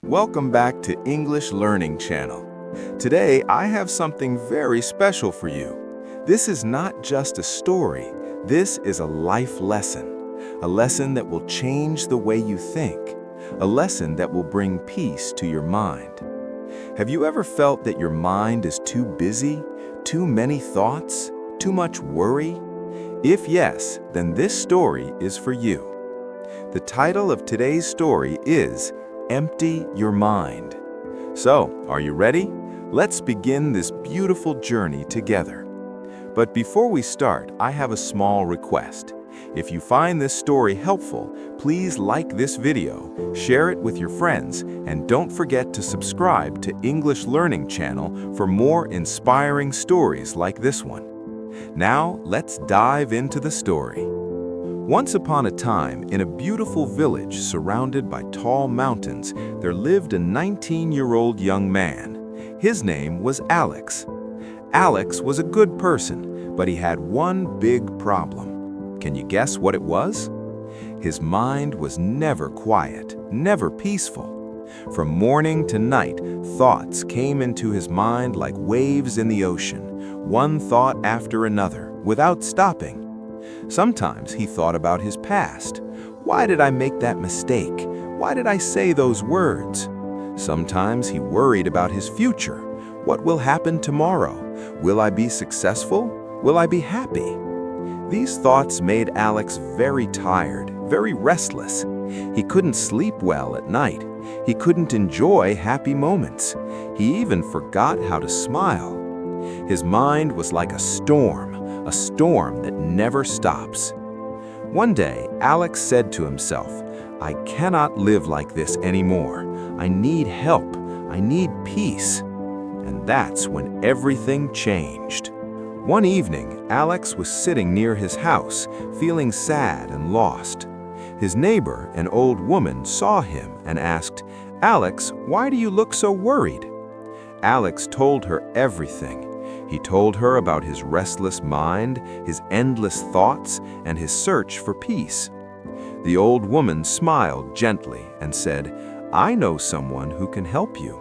Welcome back to English Learning Channel. Today, I have something very special for you. This is not just a story. This is a life lesson. A lesson that will change the way you think. A lesson that will bring peace to your mind. Have you ever felt that your mind is too busy? Too many thoughts? Too much worry? If yes, then this story is for you. The title of today's story is Empty Your Mind. So, are you ready? Let's begin this beautiful journey together. But before we start, I have a small request. If you find this story helpful, please like this video, share it with your friends, and don't forget to subscribe to English Learning Channel for more inspiring stories like this one. Now, let's dive into the story. Once upon a time, in a beautiful village surrounded by tall mountains, there lived a 19-year-old young man. His name was Alex. Alex was a good person, but he had one big problem. Can you guess what it was? His mind was never quiet, never peaceful. From morning to night, thoughts came into his mind like waves in the ocean, one thought after another, without stopping. Sometimes he thought about his past. Why did I make that mistake? Why did I say those words? Sometimes he worried about his future. What will happen tomorrow? Will I be successful? Will I be happy? These thoughts made Alex very tired, very restless. He couldn't sleep well at night. He couldn't enjoy happy moments. He even forgot how to smile. His mind was like a storm that never stops. One day, Alex said to himself, "I cannot live like this anymore. I need help. I need peace." And that's when everything changed. One evening, Alex was sitting near his house, feeling sad and lost. His neighbor, an old woman, saw him and asked, "Alex, why do you look so worried?" Alex told her everything. He told her about his restless mind, his endless thoughts, and his search for peace. The old woman smiled gently and said, "I know someone who can help you."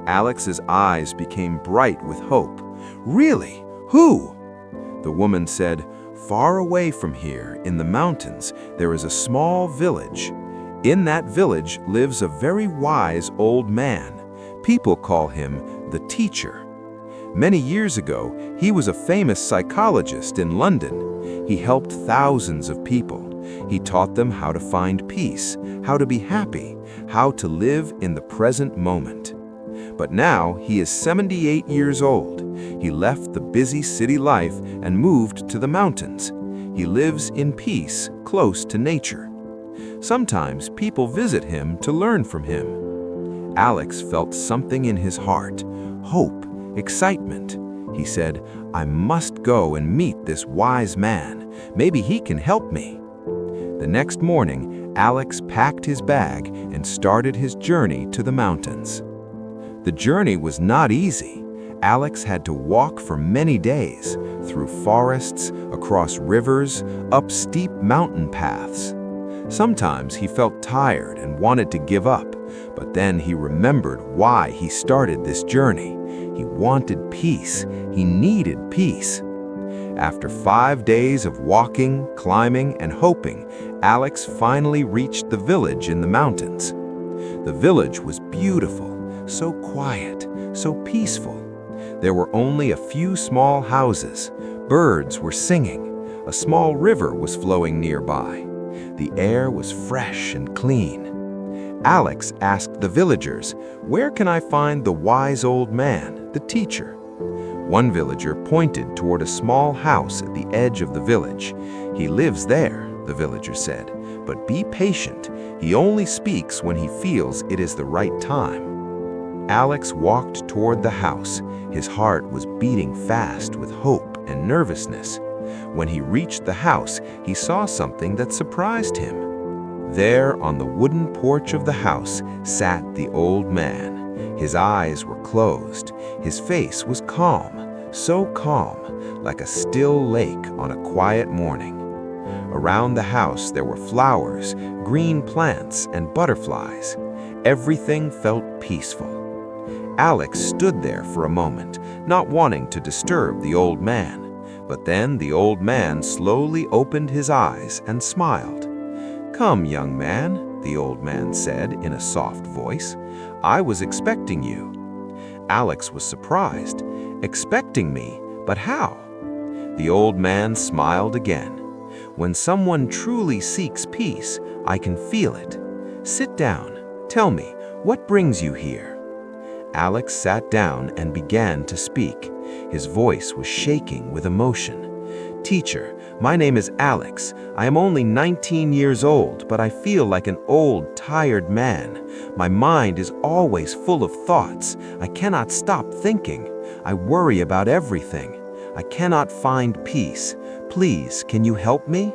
Alex's eyes became bright with hope. "Really? Who?" The woman said, "Far away from here, in the mountains, there is a small village. In that village lives a very wise old man. People call him the teacher. Many years ago, he was a famous psychologist in London. He helped thousands of people. He taught them how to find peace, how to be happy, how to live in the present moment. But now he is 78 years old. He left the busy city life and moved to the mountains. He lives in peace, close to nature. Sometimes people visit him to learn from him." Alex felt something in his heart, hope, excitement. He said, "I must go and meet this wise man. Maybe he can help me." The next morning, Alex packed his bag and started his journey to the mountains. The journey was not easy. Alex had to walk for many days, through forests, across rivers, up steep mountain paths. Sometimes he felt tired and wanted to give up, but then he remembered why he started this journey. He wanted peace. He needed peace. After 5 days of walking, climbing, and hoping, Alex finally reached the village in the mountains. The village was beautiful, so quiet, so peaceful. There were only a few small houses. Birds were singing. A small river was flowing nearby. The air was fresh and clean. Alex asked the villagers, "Where can I find the wise old man, the teacher?" One villager pointed toward a small house at the edge of the village. "He lives there," the villager said, "but be patient. He only speaks when he feels it is the right time." Alex walked toward the house. His heart was beating fast with hope and nervousness. When he reached the house, he saw something that surprised him. There, on the wooden porch of the house, sat the old man. His eyes were closed. His face was calm, so calm, like a still lake on a quiet morning. Around the house there were flowers, green plants, and butterflies. Everything felt peaceful. Alex stood there for a moment, not wanting to disturb the old man. But then the old man slowly opened his eyes and smiled. "Come, young man," the old man said in a soft voice. "I was expecting you." Alex was surprised. "Expecting me? But how?" The old man smiled again. "When someone truly seeks peace, I can feel it. Sit down. Tell me, what brings you here?" Alex sat down and began to speak. His voice was shaking with emotion. "Teacher, my name is Alex. I am only 19 years old, but I feel like an old, tired man. My mind is always full of thoughts. I cannot stop thinking. I worry about everything. I cannot find peace. Please, can you help me?"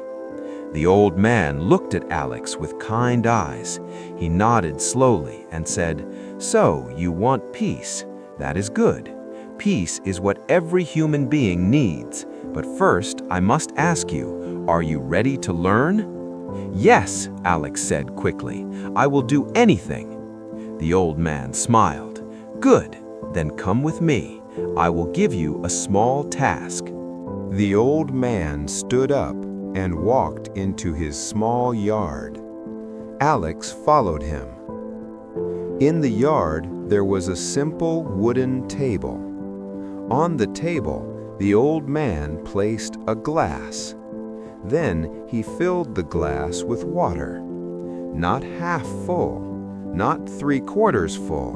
The old man looked at Alex with kind eyes. He nodded slowly and said, "So, you want peace? That is good. Peace is what every human being needs. But first, I must ask you, are you ready to learn?" "Yes," Alex said quickly. "I will do anything." The old man smiled. "Good. Then come with me. I will give you a small task." The old man stood up and walked into his small yard. Alex followed him. In the yard, there was a simple wooden table. On the table, the old man placed a glass. Then he filled the glass with water. Not half full, not 3/4 full,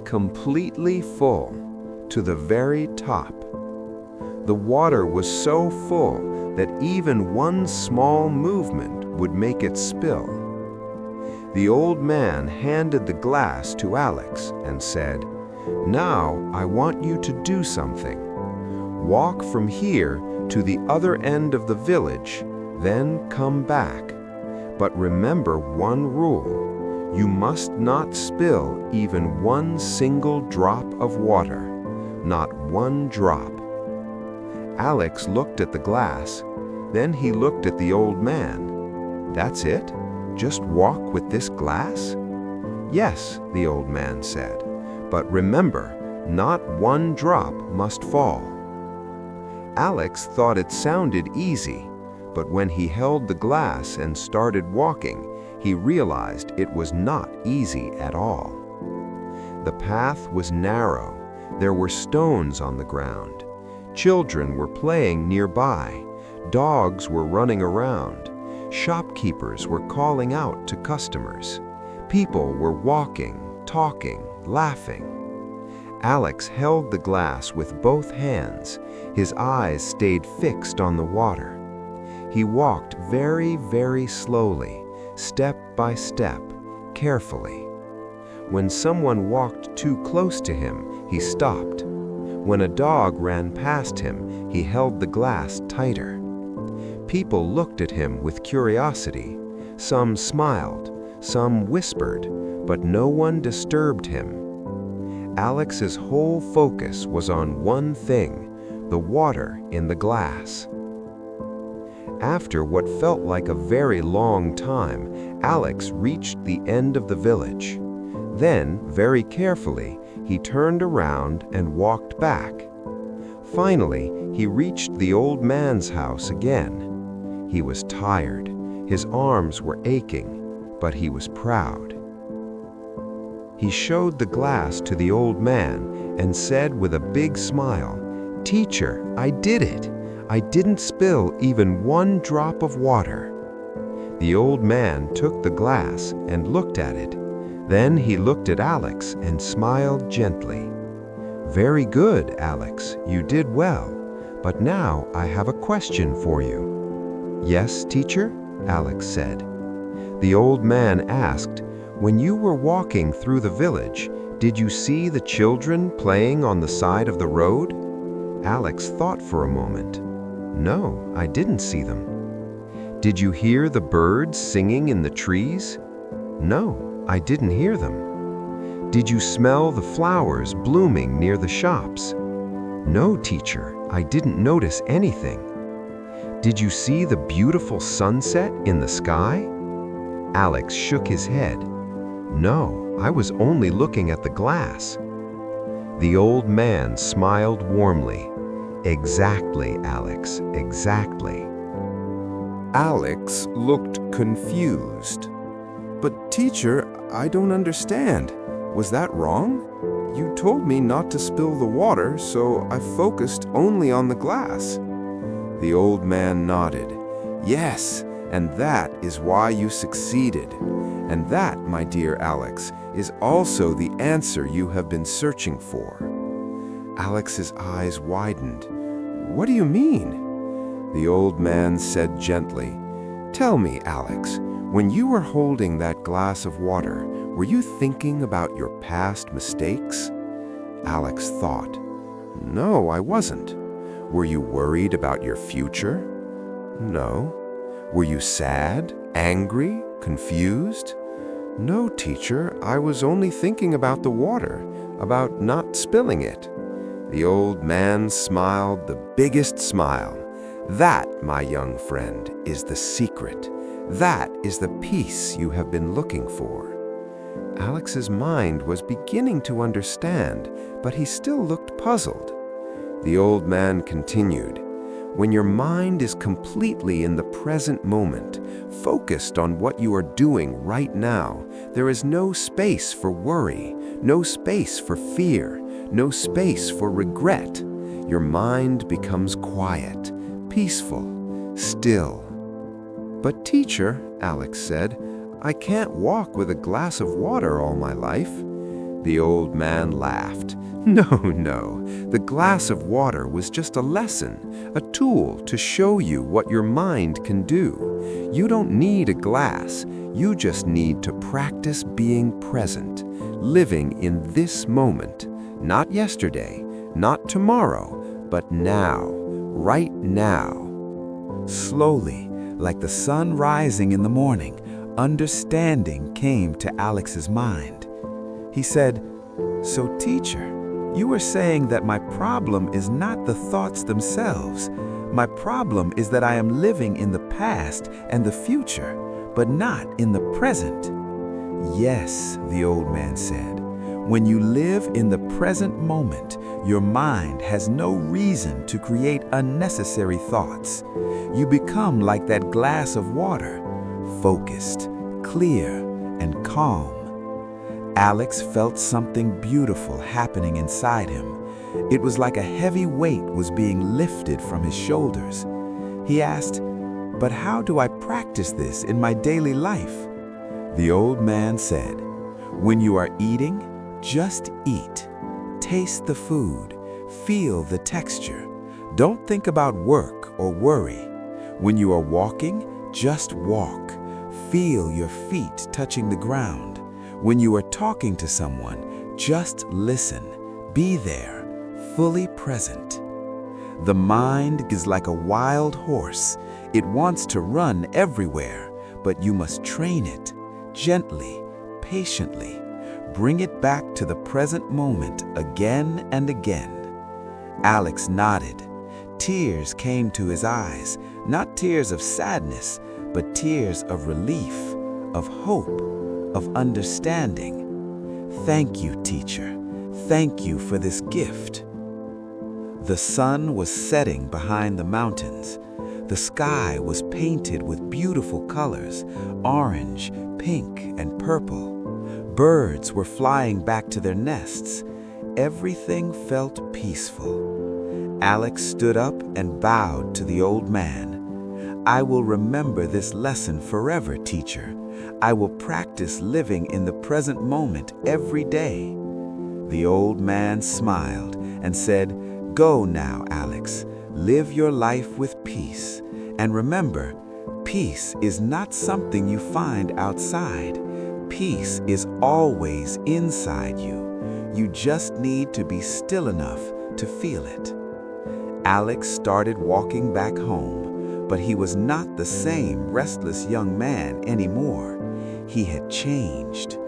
completely full, to the very top. The water was so full that even one small movement would make it spill. The old man handed the glass to Alex and said, "Now I want you to do something. Walk from here to the other end of the village, then come back. But remember one rule. You must not spill even one single drop of water. Not one drop." Alex looked at the glass. Then he looked at the old man. "That's it? Just walk with this glass?" "Yes," the old man said. "But remember, not one drop must fall." Alex thought it sounded easy, but when he held the glass and started walking, he realized it was not easy at all. The path was narrow. There were stones on the ground. Children were playing nearby. Dogs were running around. Shopkeepers were calling out to customers. People were walking, talking, laughing. Alex held the glass with both hands. His eyes stayed fixed on the water. He walked very, very slowly, step by step, carefully. When someone walked too close to him, he stopped. When a dog ran past him, he held the glass tighter. People looked at him with curiosity. Some smiled, some whispered, but no one disturbed him. Alex's whole focus was on one thing, the water in the glass. After what felt like a very long time, Alex reached the end of the village. Then, very carefully, he turned around and walked back. Finally, he reached the old man's house again. He was tired. His arms were aching, but he was proud. He showed the glass to the old man and said with a big smile, "Teacher, I did it. I didn't spill even one drop of water." The old man took the glass and looked at it. Then he looked at Alex and smiled gently. "Very good, Alex. You did well. But now I have a question for you." "Yes, teacher?" Alex said. The old man asked, "When you were walking through the village, did you see the children playing on the side of the road?" Alex thought for a moment. "No, I didn't see them." "Did you hear the birds singing in the trees?" "No, I didn't hear them." "Did you smell the flowers blooming near the shops?" "No, teacher, I didn't notice anything." "Did you see the beautiful sunset in the sky?" Alex shook his head. "No, I was only looking at the glass." The old man smiled warmly. "Exactly, Alex, exactly." Alex looked confused. But teacher, I don't understand. Was that wrong? You told me not to spill the water, so I focused only on the glass. The old man nodded. Yes, and that is why you succeeded. And that, my dear Alex, is also the answer you have been searching for. Alex's eyes widened. What do you mean? The old man said gently, Tell me, Alex, when you were holding that glass of water, were you thinking about your past mistakes? Alex thought. No, I wasn't. Were you worried about your future? No. Were you sad, angry, confused? No, teacher, I was only thinking about the water, about not spilling it. The old man smiled the biggest smile. That, my young friend, is the secret. That is the peace you have been looking for. Alex's mind was beginning to understand, but he still looked puzzled. The old man continued, When your mind is completely in the present moment, focused on what you are doing right now, there is no space for worry, no space for fear, no space for regret. Your mind becomes quiet, peaceful, still. But teacher, Alex said, I can't walk with a glass of water all my life. The old man laughed. No. The glass of water was just a lesson, a tool to show you what your mind can do. You don't need a glass. You just need to practice being present, living in this moment, not yesterday, not tomorrow, but now, right now. Slowly, like the sun rising in the morning, understanding came to Alex's mind. He said, So teacher, you were saying that my problem is not the thoughts themselves. My problem is that I am living in the past and the future, but not in the present. Yes, the old man said. When you live in the present moment, your mind has no reason to create unnecessary thoughts. You become like that glass of water, focused, clear, and calm. Alex felt something beautiful happening inside him. It was like a heavy weight was being lifted from his shoulders. He asked, But how do I practice this in my daily life? The old man said, When you are eating, just eat. Taste the food. Feel the texture. Don't think about work or worry. When you are walking, just walk. Feel your feet touching the ground. When you are talking to someone, just listen. Be there, fully present. The mind is like a wild horse. It wants to run everywhere, but you must train it gently, patiently. Bring it back to the present moment again and again. Alex nodded. Tears came to his eyes, not tears of sadness, but tears of relief, of hope, of understanding. Thank you, teacher. Thank you for this gift. The sun was setting behind the mountains. The sky was painted with beautiful colors, orange, pink, and purple. Birds were flying back to their nests. Everything felt peaceful. Alex stood up and bowed to the old man. I will remember this lesson forever, teacher. I will practice living in the present moment every day. The old man smiled and said, Go now, Alex. Live your life with peace. And remember, peace is not something you find outside. Peace is always inside you. You just need to be still enough to feel it. Alex started walking back home, but he was not the same restless young man anymore. He had changed.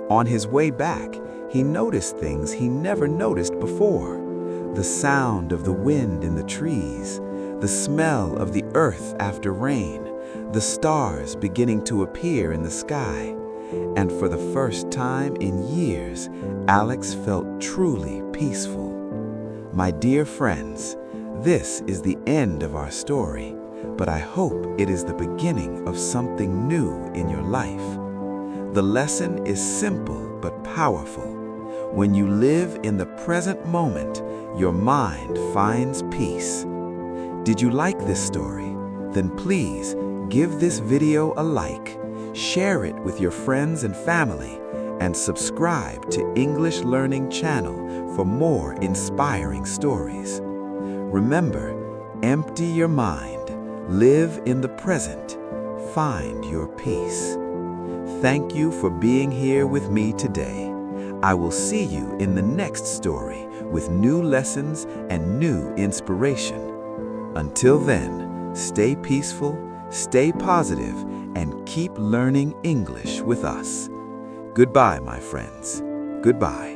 On his way back, he noticed things he never noticed before. The sound of the wind in the trees, the smell of the earth after rain, the stars beginning to appear in the sky. And for the first time in years, Alex felt truly peaceful. My dear friends, this is the end of our story, but I hope it is the beginning of something new in your life. The lesson is simple but powerful. When you live in the present moment, your mind finds peace. Did you like this story? Then please give this video a like, share it with your friends and family, and subscribe to English Learning Channel for more inspiring stories. Remember, empty your mind, live in the present, find your peace. Thank you for being here with me today. I will see you in the next story with new lessons and new inspiration. Until then, stay peaceful, stay positive, and keep learning English with us. Goodbye, my friends. Goodbye.